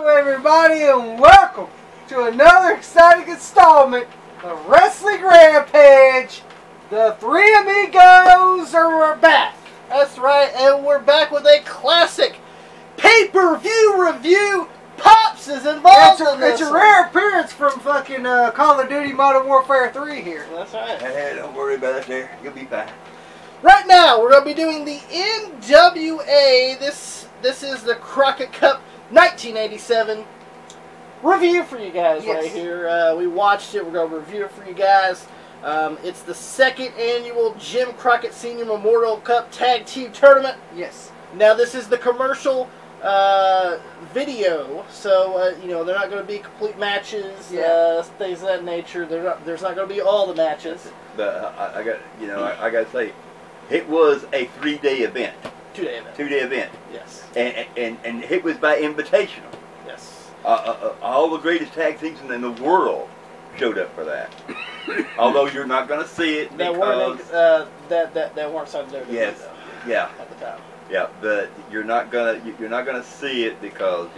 Hello everybody and welcome to another exciting installment of Wrestling Rampage. The three amigos are back. That's right, and we're back with a classic pay-per-view review. Pops is involved in this. It's a rare appearance from fucking Call of Duty Modern Warfare 3 here. That's right. Hey, don't worry about it there. You'll be fine. Right now, we're going to be doing the NWA. This is the Crockett Cup 1987 review for you guys right here. We watched it. We're going to review it for you guys. It's the second annual Jim Crockett Senior Memorial Cup Tag Team Tournament. Yes. Now, this is the commercial video, so you know they're not going to be complete matches, things of that nature. There's not going to be all the matches. But I got to say, it was a 3-day event. 2-day event. 2-day event. Yes. And it was by invitational. Yes. All the greatest tag teams in the world showed up for that. Although you're not going to see it because that weren't signed there. Yes. Though, Yeah. At the time. Yeah, but you're not gonna see it because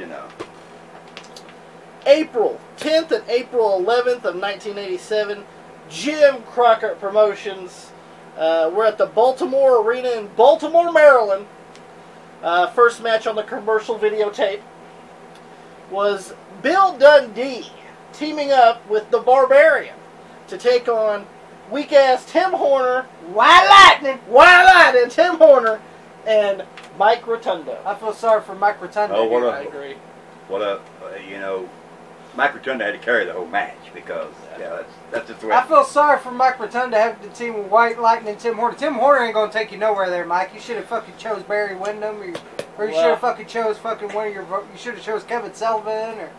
April 10th and April 11th of 1987, Jim Crockett Promotions. We're at the Baltimore Arena in Baltimore, Maryland. First match on the commercial videotape was Bill Dundee teaming up with the Barbarian to take on weak-ass Tim Horner, Wild Lightning, Tim Horner, and Mike Rotundo. I feel sorry for Mike Rotundo. Oh, what I agree. Mike Rotundo had to carry the whole match because that's just the way. I feel sorry for Mike Rotundo having to team with White Lightning and Tim Horner. Tim Horner ain't gonna take you nowhere there, Mike. You should have fucking chose Barry Windham, or you should have fucking chose fucking you should have chose Kevin Sullivan, or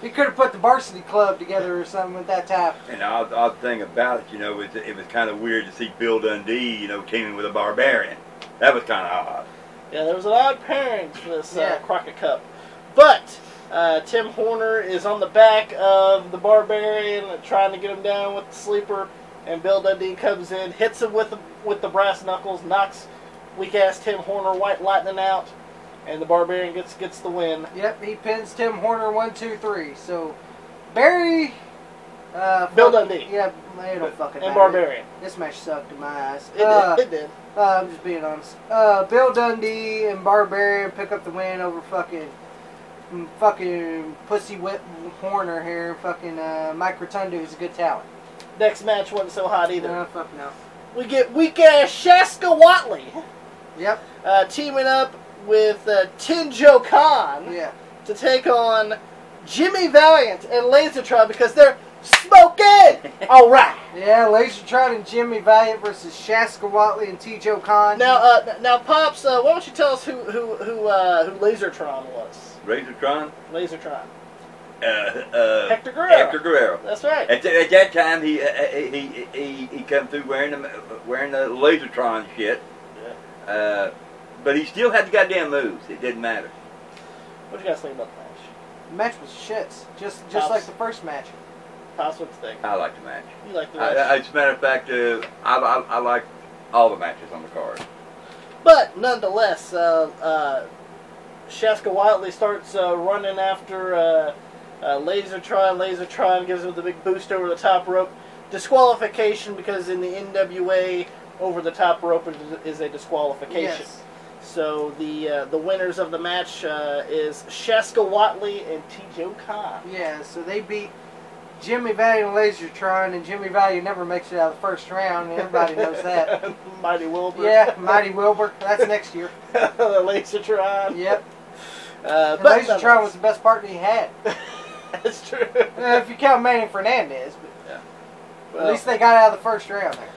you could have put the Varsity Club together or something at that time. And the odd thing about it, is it was kind of weird to see Bill Dundee, teaming with a Barbarian. That was kind of odd. Yeah, there was an odd pairing for this Crockett Cup. But Tim Horner is on the back of the Barbarian trying to get him down with the sleeper. And Bill Dundee comes in, hits him with the brass knuckles, knocks weak-ass Tim Horner, White Lightning out. And the Barbarian gets the win. Yep, he pins Tim Horner 1, 2, 3. So, Barry... Bill Dundee. Yeah, they don't fucking and matter. Barbarian. This match sucked in my eyes. It did. I'm just being honest. Bill Dundee and Barbarian pick up the win over fucking Pussy Whip Horner here. Fucking Mike Rotundo is a good talent. Next match wasn't so hot either. No, fuck no. We get weak-ass Cheska Watley. Yep. Teaming up with Tinjo Khan. Yeah. To take on Jimmy Valiant and Lasertron because they're smoking! Alright. Yeah, Lasertron and Jimmy Valiant versus Cheska Watley and T.J. Khan. Now, Pops, why don't you tell us who Lasertron was? Lasertron? Lasertron. Hector Guerrero. Hector Guerrero. That's right. At that time, he come through wearing the Lasertron shit. Yeah. But he still had the goddamn moves. It didn't matter. What do you guys think about the match? The match was shits, just like the first match. Pops, what do you think? I like the match. You like the match? As a matter of fact, I like all the matches on the card. But nonetheless, Cheska Watley starts running after Lasertron. Lasertron gives him the big boost over the top rope. Disqualification because in the NWA, over the top rope is a disqualification. Yes. So the winners of the match is Cheska Watley and T.J. Khan. Yeah, so they beat Jimmy Valiant and Lasertron, and Jimmy Valiant never makes it out of the first round, and everybody knows that. Mighty Wilbur. Yeah, Mighty Wilbur. That's next year. Lasertron. Yep. But Lasertron was the best partner he had. That's true. If you count Manny Fernandez, but yeah. Well, at least they got out of the first round there.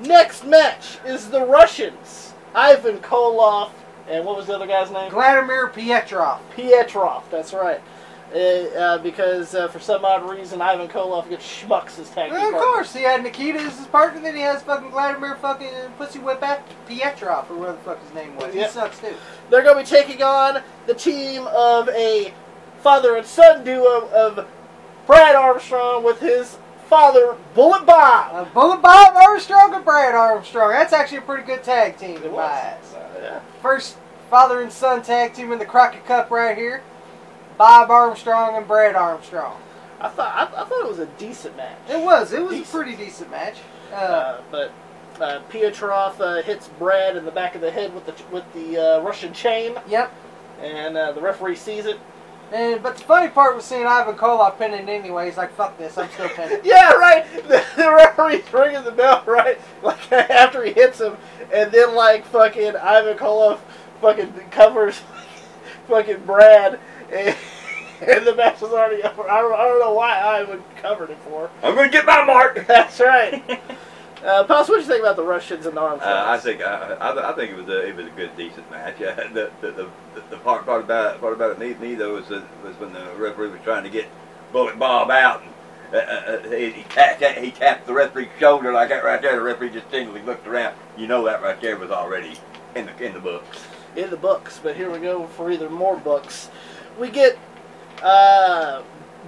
Next match is the Russians, Ivan Koloff, and what was the other guy's name? Vladimir Pietrov. Pietrov, that's right. Because for some odd reason, Ivan Koloff gets schmucks his tag team partner. Of course, he had Nikita as his partner, then he has fucking Vladimir fucking Pussy Whip Pietrov, or whatever the fuck his name was. Yep. He sucks too. They're going to be taking on the team of a father and son duo of Brad Armstrong with his father, Bullet Bob. Bullet Bob Armstrong and Brad Armstrong. That's actually a pretty good tag team in my eyes. Yeah. First father and son tag team in the Crockett Cup right here. Bob Armstrong and Brad Armstrong. I thought it was a decent match. It was a pretty decent match. But Pietroff hits Brad in the back of the head with the Russian chain. Yep. And the referee sees it. But the funny part was seeing Ivan Koloff pinning anyway. He's like, fuck this, I'm still pinning. Yeah, right. The referee's ringing the bell, right? Like after he hits him, and then like fucking Ivan Koloff fucking covers fucking Brad, and the match was already over. I don't know why Ivan covered it for. I'm gonna get my mark. That's right. Pops, what do you think about the Russians and the Armstrongs? I think it was a good, decent match. The part about me though was when the referee was trying to get Bullet Bob out, and he tapped the referee's shoulder like that right there. The referee just instantly looked around. You know that right there was already in the books. In the books, but here we go for either more books. We get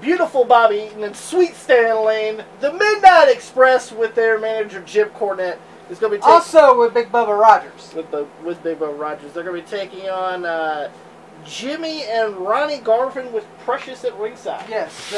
beautiful Bobby Eaton and Sweet Stan Lane, the Midnight Express with their manager Jim Cornette is going to be taking, also with Big Bubba Rogers. With Big Bubba Rogers, they're going to be taking on Jimmy and Ronnie Garvin with Precious at ringside. Yes,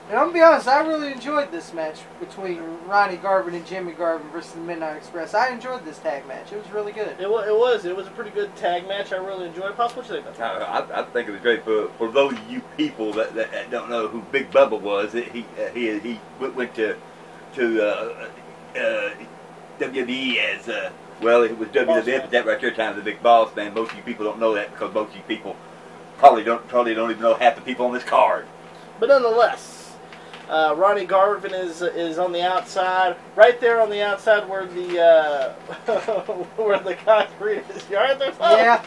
and I'm gonna be honest, I really enjoyed this match between Ronnie Garvin and Jimmy Garvin versus the Midnight Express. I enjoyed this tag match. It was really good. It was a pretty good tag match. I really enjoyed it. Pops, what you think about it? I think it was great for those of you people that don't know who Big Bubba was. He went to WWE as well. It was WWF at that right there time, the Big Boss Man. Most of you people don't know that because most of you people probably don't even know half the people on this card. But nonetheless. Ronnie Garvin is on the outside, right there on the outside where the where the concrete is. You alright there, Tom? Yeah.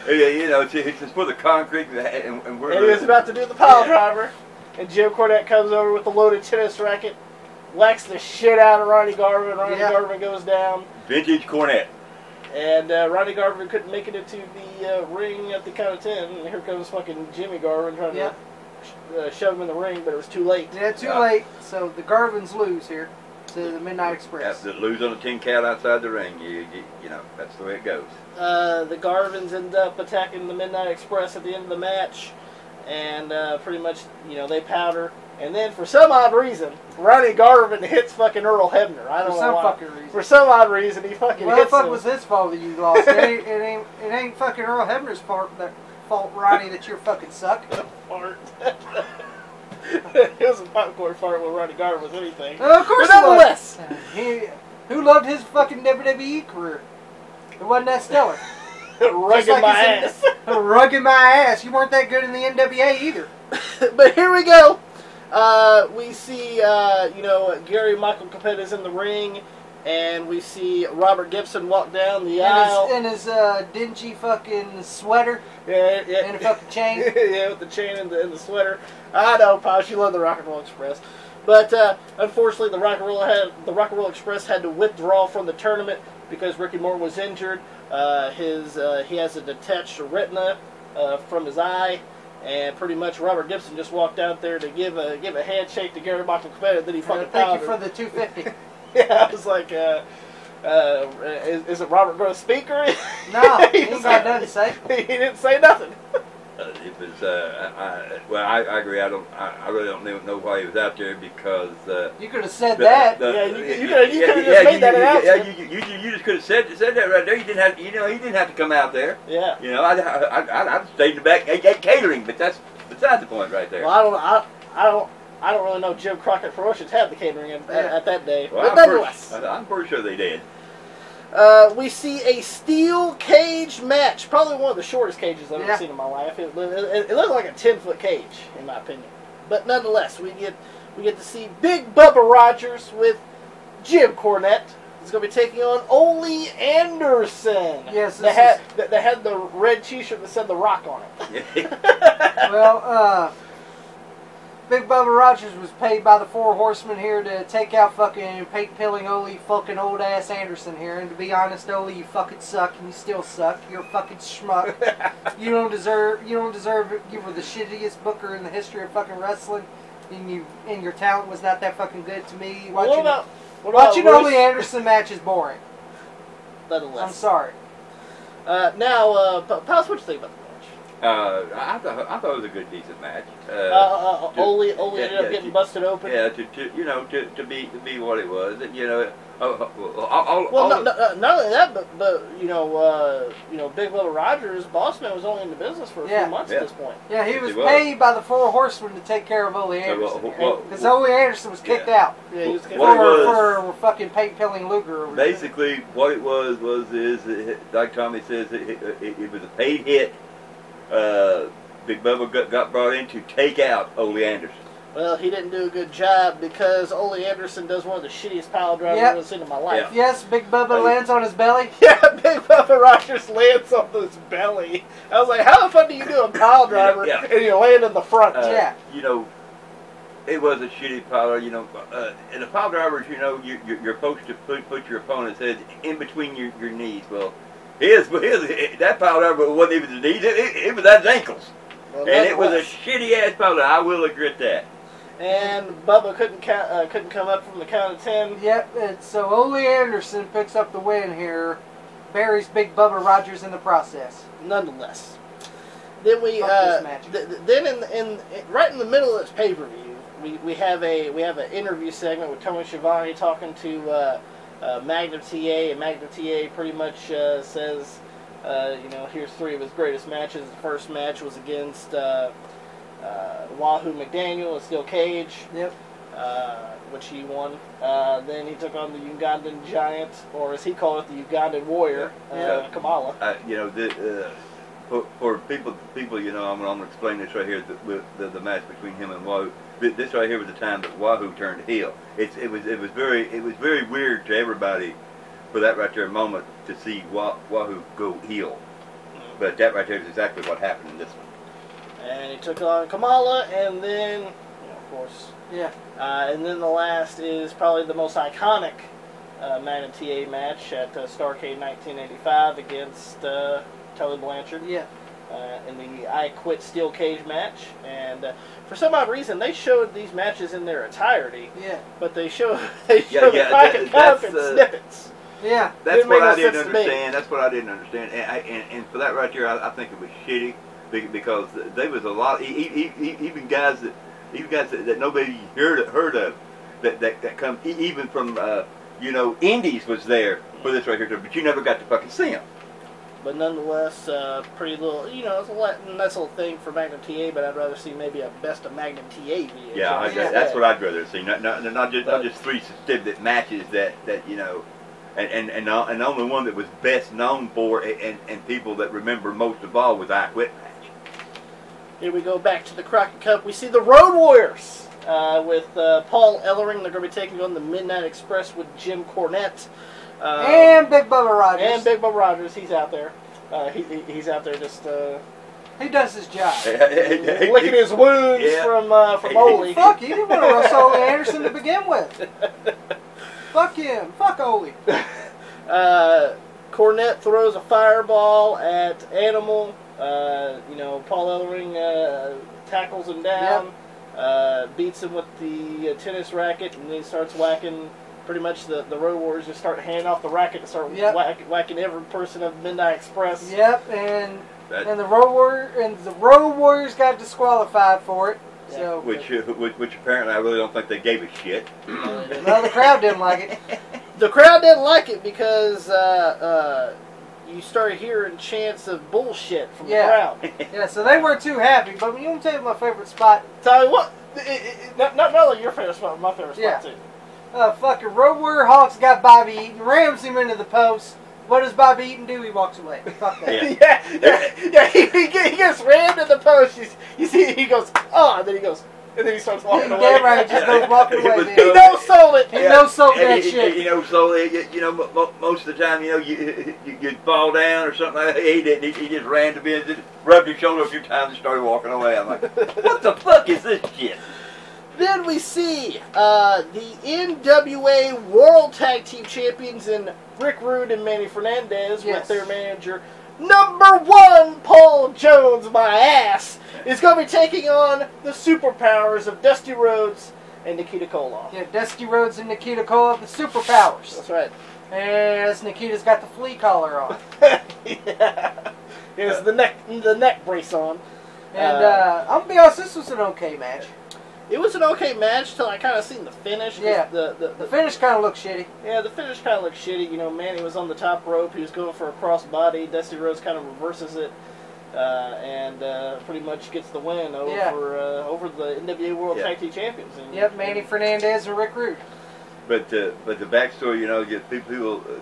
Yeah, you know, it's for the concrete, and we're. And he was about to do the pile driver, and Jim Cornette comes over with the loaded tennis racket, whacks the shit out of Ronnie Garvin. Ronnie Garvin goes down. Vintage Cornette. And Ronnie Garvin couldn't make it into the ring at the count of 10. And here comes fucking Jimmy Garvin trying to shove him in the ring, but it was too late. Yeah, too late. So the Garvins lose here to the Midnight Express. Yeah, lose on a tin can outside the ring. You know, that's the way it goes. The Garvins end up attacking the Midnight Express at the end of the match, and pretty much, you know, they powder. And then, for some odd reason, Ronnie Garvin hits fucking Earl Hebner. I don't know why. For some fucking reason. For some odd reason, he fucking hits him. Well, the fuck was his fault that you lost? it ain't fucking Earl Hebner's fault, Ronnie, that you're fucking suck. Fart. It was a popcorn fart when Ronnie Garvin was anything. Of course but nonetheless. Who loved his fucking WWE career? It wasn't that stellar. Rugging my ass. Rugging my ass. You weren't that good in the NWA either. But here we go. We see, you know, Gary Michael Capetta's in the ring, and we see Robert Gibson walk down the aisle. In his dingy fucking sweater. Yeah. And a fucking chain. Yeah, with the chain and the sweater. I know, Posh, you love the Rock and Roll Express. But, unfortunately, the Rock and Roll Express had to withdraw from the tournament because Ricky Moore was injured. He has a detached retina from his eye. And pretty much Robert Gibson just walked out there to give a handshake to Gary Michael Capetta. Then he fucking thank you for the $250. Yeah, I was like, is it Robert going to speak or? No, he ain't got nothing to say. He didn't say nothing. It was, I agree. I really don't know why he was out there because. You could have said that. You could have just made that announcement. Yeah, you just could have said that right there. You didn't have, he didn't have to come out there. Yeah. You know, I'd stayed in the back catering, but that's beside the point right there. Well, I don't really know. Jim Crockett Promotions had the catering at that day, well, but nonetheless, I'm pretty sure they did. We see a steel cage match. Probably one of the shortest cages I've ever seen in my life. It looked like a 10-foot cage, in my opinion. But nonetheless, we get to see Big Bubba Rogers with Jim Cornette. He's going to be taking on Ole Anderson. Yes, that had the red T-shirt that said The Rock on it. Well, Big Bubba Rogers was paid by the Four Horsemen here to take out fucking paint-pilling Ole fucking old-ass Anderson here. And to be honest, Ole, you fucking suck, and you still suck. You're a fucking schmuck. You don't deserve it. You were the shittiest booker in the history of fucking wrestling, and your talent was not that fucking good to me. Watching Ole Anderson match is boring. Nonetheless. I'm sorry. Now, Pals, what do you think about the match? I thought it was a good, decent match. Ole ended up getting busted open. Yeah, to be what it was. You know, not only that, but Big Bubba Rogers, Bossman, was only in the business for a few months at this point. Yeah, he was paid by the Four Horsemen to take care of Ole Anderson. Because Ole Anderson was kicked out. Yeah, he was kicked out for fucking paint-pilling Luger. Basically, what it was like Tommy says, it was a paid hit. Big Bubba got brought in to take out Ole Anderson. Well, he didn't do a good job because Ole Anderson does one of the shittiest pile drivers I've ever seen in my life. Yeah. Yes, Big Bubba lands on his belly. Yeah, Big Bubba Rogers lands on his belly. I was like, how the fuck do you do a pile driver and you land in the front? You know, it was a shitty pile. You know, in the pile drivers, you know, you're supposed to put your opponent's head in between your knees. Well, that pile driver wasn't even his knees. It was at his ankles. Well, and it was a shitty ass pile driver. I will agree with that. And Bubba couldn't come up from the count of 10. Yep, and so Ole Anderson picks up the win here, buries Big Bubba Rogers in the process. Nonetheless, then we then right in the middle of this pay-per-view, we have an interview segment with Tony Schiavone talking to Magnum TA, and Magnum TA pretty much says, here's 3 of his greatest matches. The first match was against Wahoo McDaniel and Steel Cage, which he won. Then he took on the Ugandan Giant, or as he called it, the Ugandan Warrior, Kamala. For people, I'm going to explain this right here. The match between him and Wahoo. This right here was the time that Wahoo turned heel. It was very weird to everybody for that right there moment to see Wahoo go heel. But that right there is exactly what happened in this one. And he took on Kamala, and then, of course, and then the last is probably the most iconic Magnum TA match at Starrcade 1985 against Tully Blanchard. Yeah. In the I Quit Steel Cage match, and for some odd reason they showed these matches in their entirety. Yeah. But they show the Crockett Cup in snippets. Yeah. That's what I didn't understand. That's what I didn't understand. And for that right there, I think it was shitty because there was a lot, even guys that nobody heard of that come even from Indies was there for this right here, but you never got to fucking see them. But nonetheless, pretty little, it's a nice little thing for Magnum TA, but I'd rather see maybe a best of Magnum TA video. Yeah, that's what I'd rather see. Not just 3 stupid matches that and the only one that was best known for and people that remember most of all was I Quit match. Here we go back to the Crockett Cup. We see the Road Warriors with Paul Ellering. They're going to be taking on the Midnight Express with Jim Cornette. And Big Bubba Rogers. He's out there. He's out there just... he does his job. Licking his wounds from Ole. Fuck, he didn't want to wrestle Ole Anderson to begin with. Fuck him. Fuck Ole. Cornette throws a fireball at Animal. Paul Ellering tackles him down. Beats him with the tennis racket, and then he starts whacking... Pretty much the Road Warriors just start handing off the racket and start whacking every person of Midnight Express. Yep, and the Road Warriors got disqualified for it. Yeah. So which apparently I really don't think they gave a shit. Well, the crowd didn't like it. The crowd didn't like it because you started hearing chants of bullshit from the crowd. Yeah, so they weren't too happy. But you want to tell you my favorite spot? Tell you what, not only your favorite spot, but my favorite spot too. Fucking Road Warrior Hawks got Bobby Eaton, rams him into the post. What does Bobby Eaton do? He walks away. Fuck that. He gets rammed in the post. You see, he goes, and then he goes, and then he starts walking away. Damn right, he just goes walking away. He no-sold it. He no-sold that shit. Most of the time, you'd fall down or something like that. He didn't. He just ran to me, just rubbed his shoulder a few times and started walking away. I'm like, what the fuck is this shit? Then we see the NWA World Tag Team Champions in Rick Rude and Manny Fernandez with their manager, #1 Paul Jones, my ass, is going to be taking on the superpowers of Dusty Rhodes and Nikita Koloff. Yeah, Dusty Rhodes and Nikita Koloff, the superpowers. That's right. As Nikita's got the flea collar on. Yeah. Here's the neck brace on. And I'm gonna be honest, this was an okay match. It was an okay match till I kind of seen the finish. Yeah. The finish kind of looked shitty. Yeah, the finish kind of looked shitty. You know, Manny was on the top rope. He was going for a crossbody. Dusty Rhodes kind of reverses it. And pretty much gets the win over the NWA World Tag Team Champions. And, yep, Manny Fernandez and Rick Rude. But the backstory, you know,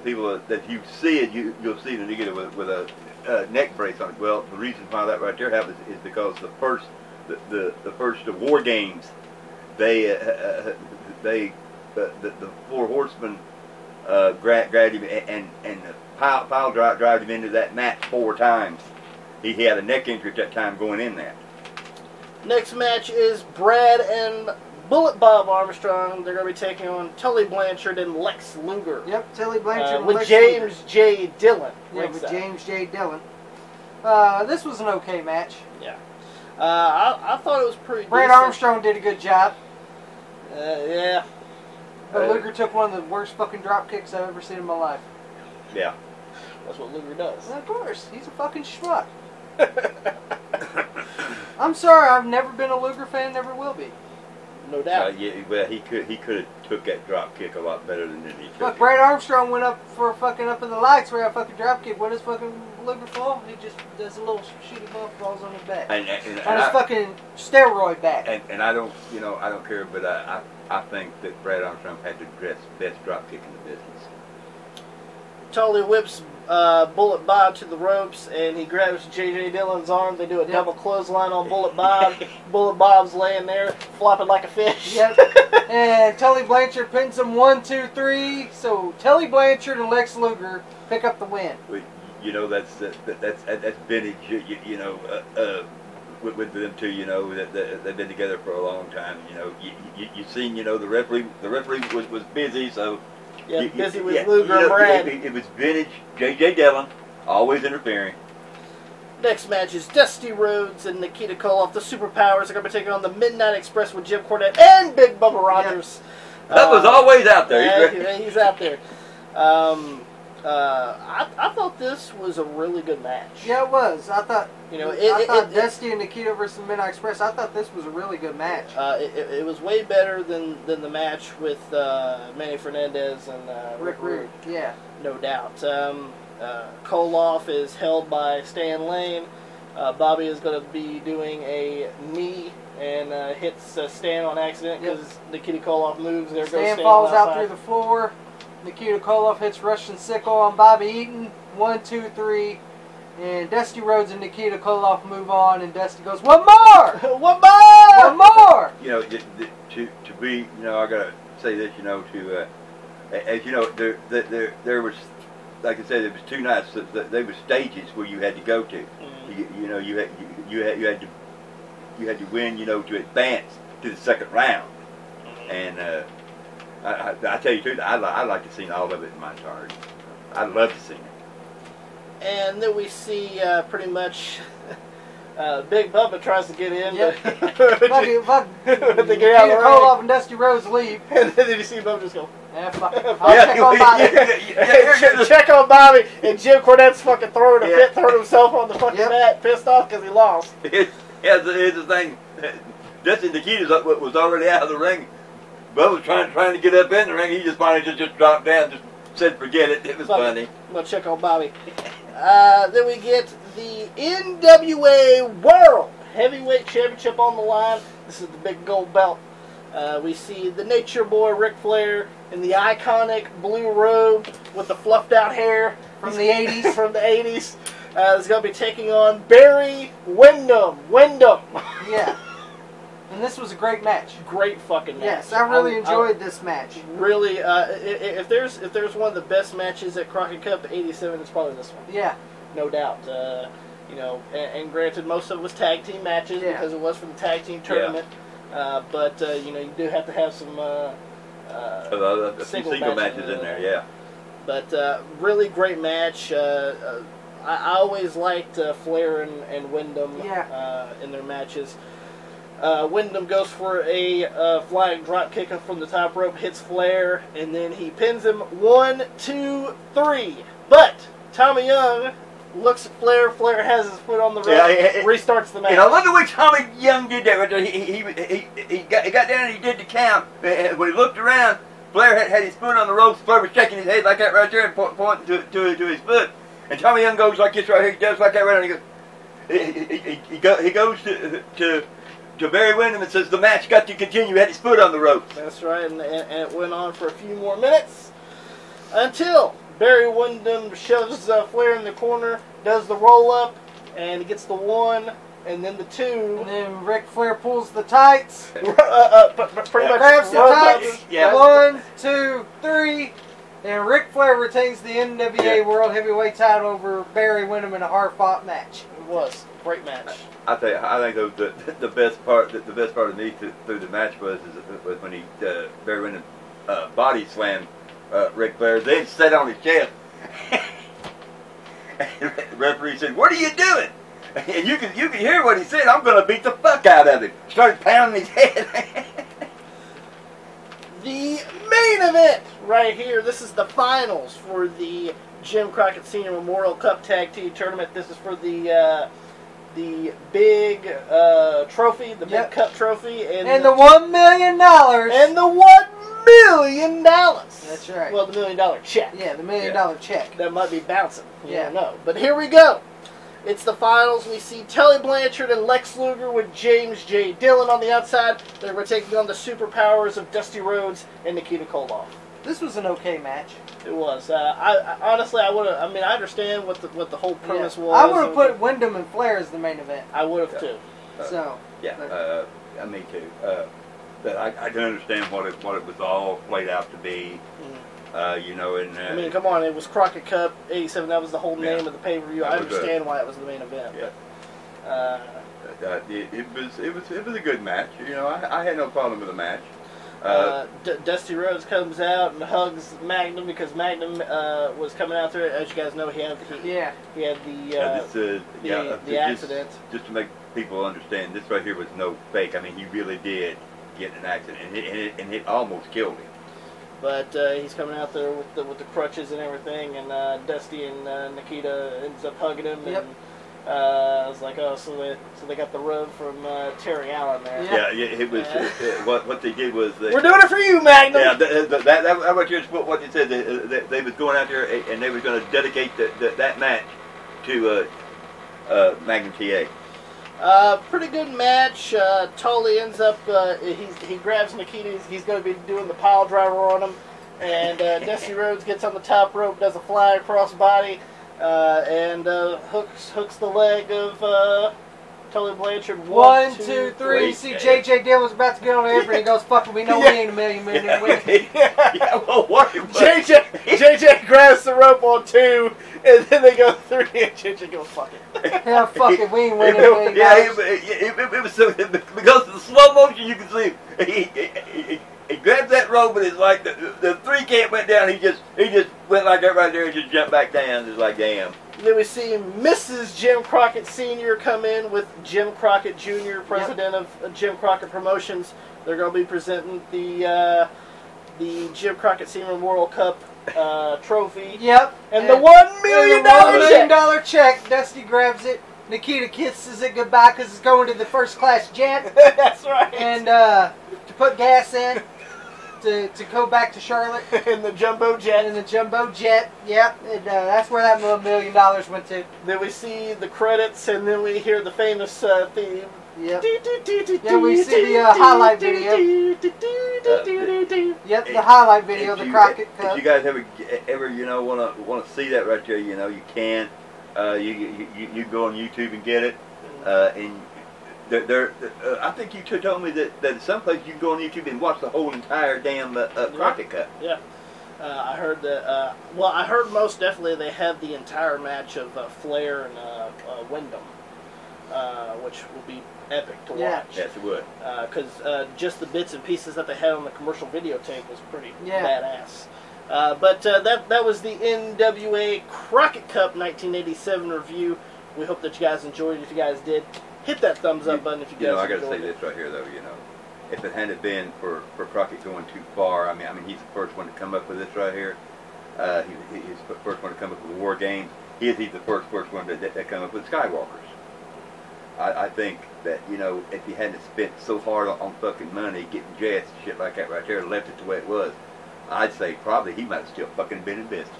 people that you see it, you'll see the Nikita with a neck brace on it. Well, the reason why that right there happens is because the first War Games, the Four Horsemen grabbed him and pile drive him into that match 4 times. He had a neck injury at that time going in there. Next match is Brad and Bullet Bob Armstrong. They're going to be taking on Tully Blanchard and Lex Luger. Yep, Tully Blanchard and with Lex James Luger. J. Dillon. Yeah, with James J. Dillon. This was an okay match. Yeah. I thought it was pretty Brad decent. Armstrong did a good job. Yeah. But Luger took one of the worst fucking drop kicks I've ever seen in my life. Yeah. That's what Luger does. And of course, he's a fucking schmuck. I'm sorry, I've never been a Luger fan, never will be. No doubt. Yeah, well, he could have took that drop kick a lot better than he took. Look, Brad Armstrong went up for fucking up in the lights for a fucking drop kick. What does fucking Luger fall? He just does a little shooty bump, falls on his back. And on his fucking steroid back. And I don't, I don't care, but I think that Brad Armstrong had the best drop kick in the business. Tully whips Bullet Bob to the ropes, and he grabs J.J. Dillon's arm. They do a double clothesline on Bullet Bob. Bullet Bob's laying there, flopping like a fish. Yep. And Tully Blanchard pins him 1, 2, 3. So Tully Blanchard and Lex Luger pick up the win. You know, that's vintage. With them two, that they've been together for a long time. You seen, the referee was busy, so. Yeah, busy with Luger and Brad. It was vintage. J.J. Dillon, always interfering. Next match is Dusty Rhodes and Nikita Koloff. The Superpowers are going to be taking on the Midnight Express with Jim Cornette and Big Bubba Rogers. Yep. Bubba's always out there. He's out there. I thought this was a really good match. Yeah, it was. I thought, I thought Dusty and Nikita versus Midnight Express. I thought this was a really good match. It was way better than the match with Manny Fernandez and Rick Rude. Yeah, no doubt. Koloff is held by Stan Lane. Bobby is going to be doing a knee and hits Stan on accident because Nikita Koloff moves. There Stan goes falls out through the floor. Nikita Koloff hits Russian Sickle on Bobby Eaton. 1, 2, 3. And Dusty Rhodes and Nikita Koloff move on, and Dusty goes, "One more! One more! One more!" To be, I gotta say this, as you know, there was, like I said, there was 2 nights. There were stages where you had to go to. Mm-hmm. You had to win, to advance to the second round, and. I tell you the truth, I'd like to see all of it in my entirety. I'd love to see it. And then we see pretty much Big Bubba tries to get in. Yep. But they get out of the ring. Koloff and Dusty Rhodes leave. And then you see Bubba just go, fuck it. I'll check on Bobby. Check on Bobby. And Jim Cornette's fucking throwing a fit, throwing himself on the fucking mat, pissed off because he lost. Here's the thing. Dusty Nikita was already out of the ring. Bubba was trying to get up in the ring. He just finally just dropped down, just said forget it. It was funny. I'm going to check on Bobby. Then we get the NWA World Heavyweight Championship on the line. This is the big gold belt. We see the Nature Boy Ric Flair in the iconic blue robe with the fluffed out hair from the 80s. From the 80s. He's going to be taking on Barry Windham. Yeah. And this was a great match. Great fucking match. Yes, I really enjoyed this match. Really, if there's one of the best matches at Crockett Cup '87, it's probably this one. Yeah, no doubt. And granted, most of it was tag team matches because it was for the tag team tournament. Yeah. But you do have to have some single matches in there. Yeah. But really great match. I always liked Flair and Windham in their matches. Windham goes for a flying drop kick up from the top rope, hits Flair, and then he pins him 1, 2, 3. But Tommy Young looks at Flair. Flair has his foot on the rope. Restarts the match. And I wonder which Tommy Young did that. He got down and he did the count. When he looked around, Flair had his foot on the ropes. Flair was shaking his head like that right there and pointing to his foot. And Tommy Young goes like this right here. He does like that right here. And he goes to Barry Windham and says, the match got to continue. He had his foot on the ropes. That's right, and it went on for a few more minutes until Barry Windham shoves Flair in the corner, does the roll-up, and he gets the 1, and then the 2. And then Ric Flair pulls the tights. Pretty much Grabs the tights. Yeah. 1, 2, 3. And Ric Flair retains the NWA World Heavyweight title over Barry Windham in a hard-fought match. It was a great match. I think the best part of me through the match was when he Barry Windham body slammed Ric Flair, then sat on his chest. And the referee said, "What are you doing?" And you can hear what he said. "I'm going to beat the fuck out of him." Started pounding his head. The main event right here. This is the finals for the Jim Crockett Senior Memorial Cup Tag Team Tournament. This is for the big trophy, the big cup trophy, and the $1 million. And the $1 million. That's right. Well, the $1 million check. Yeah, the $1 million check. That might be bouncing. You don't know. But here we go. It's the finals. We see Tully Blanchard and Lex Luger with James J. Dillon on the outside. They were taking on the superpowers of Dusty Rhodes and Nikita Koloff. This was an okay match. It was. I honestly, I would have. I mean, I understand what the whole premise was. I would have put Windham and Flair as the main event. I would have too. So. Yeah. Me too. But I can understand what it was all played out to be. You know, and I mean, come on, it was Crockett Cup '87. That was the whole name of the pay-per-view. I understand why it was the main event. Yeah. It was a good match. You know, I had no problem with the match. Dusty Rhodes comes out and hugs Magnum because Magnum was coming out there. As you guys know, he had the accident. Just to make people understand, this right here was no fake. I mean, he really did get in an accident, and it almost killed him. But he's coming out there with the crutches and everything, and Dusty and Nikita ends up hugging him. Yep. And I was like, oh, so they got the rub from Terry Allen there. Yeah, it was. What they did was we're doing it for you, Magnum. Yeah, that what you said. They was going out there and they was going to dedicate that match to Magnum TA. Pretty good match. Tully ends up, he grabs Nikita. He's going to be doing the pile driver on him. And Dusty Rhodes gets on the top rope, does a fly across body, and hooks the leg of Tully Blanchard. 1, 2, 3. See, J.J. Dillon's about to get on the apron. He goes, "Fuck it, we know we ain't a million. Yeah, well, what? J.J. grabs the rope on 2, and then they go 3, and J.J. goes, "Fuck it." Yeah, fuck it, we ain't winning a million. Yeah, it was so, because of the slow motion, you can see he grabs that rope, and it's like the 3 count went down. He just went like that right there and just jumped back down. It's like, damn. Then we see Mrs. Jim Crockett Sr. come in with Jim Crockett Jr., president of Jim Crockett Promotions. They're going to be presenting the Jim Crockett Sr. Memorial Cup trophy. Yep. And the $1 million check. Dusty grabs it. Nikita kisses it goodbye because it's going to the first class jet. That's right. And to put gas in. To go back to Charlotte. In the jumbo jet. Yep. And, that's where that $1 million went to. Then we see the credits, and then we hear the famous theme. Yep. Then we see the highlight video. Yep, the highlight video of the Crockett Cup. If you guys ever want to see that right there, you can. You go on YouTube and get it. And I think you told me that at some place you can go on YouTube and watch the whole entire damn Crockett Cup. Yeah. I heard that. Well, I heard most definitely they had the entire match of Flair and Windham, which will be epic to watch. Yes, it would. Because just the bits and pieces that they had on the commercial videotape was pretty badass. But that was the NWA Crockett Cup 1987 review. We hope that you guys enjoyed it. If you guys did, hit that thumbs up button if you guys I got to say enjoyed it. this right here, though. If it hadn't been for Crockett going too far, I mean, he's the first one to come up with this right here. He's the first one to come up with war games. He's the first one to come up with Skywalkers. I think that, if he hadn't spent so hard on fucking money getting jets and shit like that right there, left it the way it was, I'd say probably he might have still fucking been in business.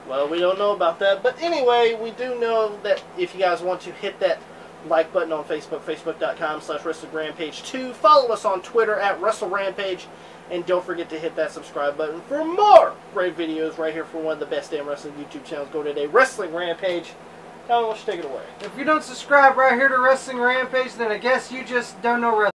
Well, we don't know about that. But anyway, we do know that if you guys want to hit that like button on Facebook, facebook.com/WrestlingRampage2. Follow us on Twitter @WrestleRampage. And don't forget to hit that subscribe button for more great videos right here from one of the best damn wrestling YouTube channels. Go today, Wrestling Rampage. Now let's take it away. If you don't subscribe right here to Wrestling Rampage, then I guess you just don't know wrestling.